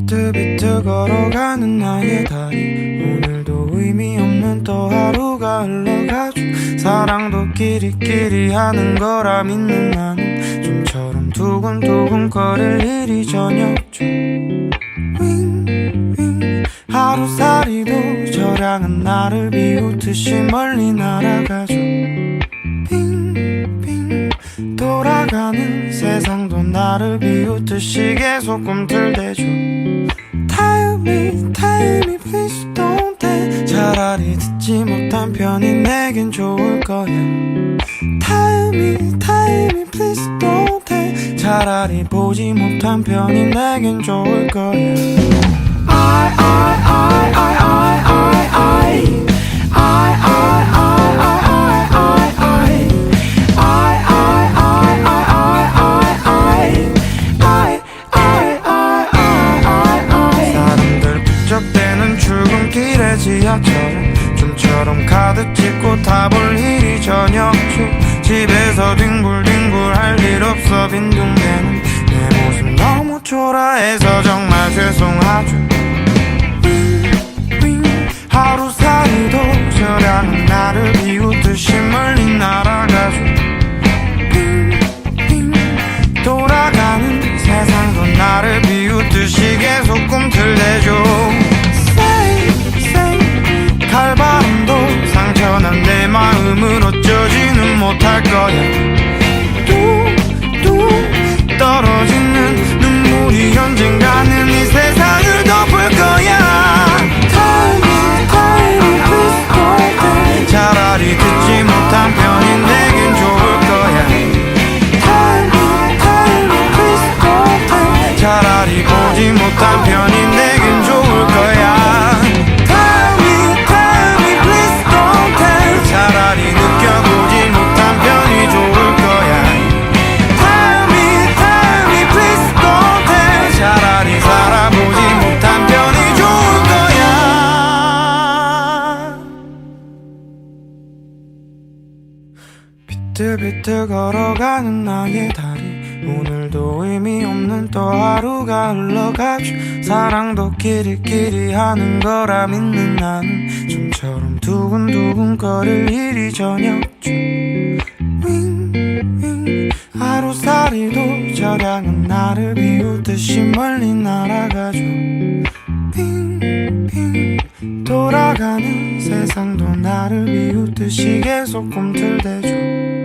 비트비트 걸어가는 나의 다리 오늘도 의미 없는 또 하루가 흘러가죠. 사랑도 끼리끼리 하는 거라 믿는 나는 좀처럼 두근두근 거릴 일이 저녁죠. 윙윙 하루살이도 저량은 나를 비웃듯이 멀리 날아가죠. 빙빙 돌아가는 세상도 나를 비웃듯이 계속 꿈틀대죠. Tell me please don't tell. 차라리 듣지 못한 편이 내겐 좋을 거야. Tell me please don't tell. 차라리 보지 못한 편이 내겐 좋을 거야. 사람들 북적대는 출근길에 지하철은 좀처럼 가득 찍고 타볼 일이 저녁 중 집에서 뒹굴뒹굴 할 일 없어 빈둥대는 내 모습 너무 초라해서 정말 죄송하죠. 하루살이도 저량은 나를 비웃듯이 멀리 날아가죠. 빙빙 돌아가는 세상도 나를 비웃듯이 계속 꿈틀대죠. Say 칼바람도 상처난 내 마음을 어쩌지는 못할 거야. 뚝뚝 떨어지는 눈물이 언젠가는 이 세상을 덮을 거야. 차라리 듣지 못한 편이 내겐 좋을 거야. 차라리 보지 못한 편이 내겐 좋을 거야. 차라리 느껴보지 못한 편이 좋을 거야. 차라리 살아보지 못한 편이 좋을 거야. 비틀비틀 걸어가는 나의 다리 오늘도 의미 없는 또 하루가 흘러가죠. 사랑도 끼리끼리 하는 거라 믿는 나는 좀처럼 두근두근 거릴 일이 저녁죠. 윙윙 하루살이도 저량은 나를 비웃듯이 멀리 날아가죠. 빙빙 돌아가는 세상도 나를 비웃듯이 계속 꿈틀대죠.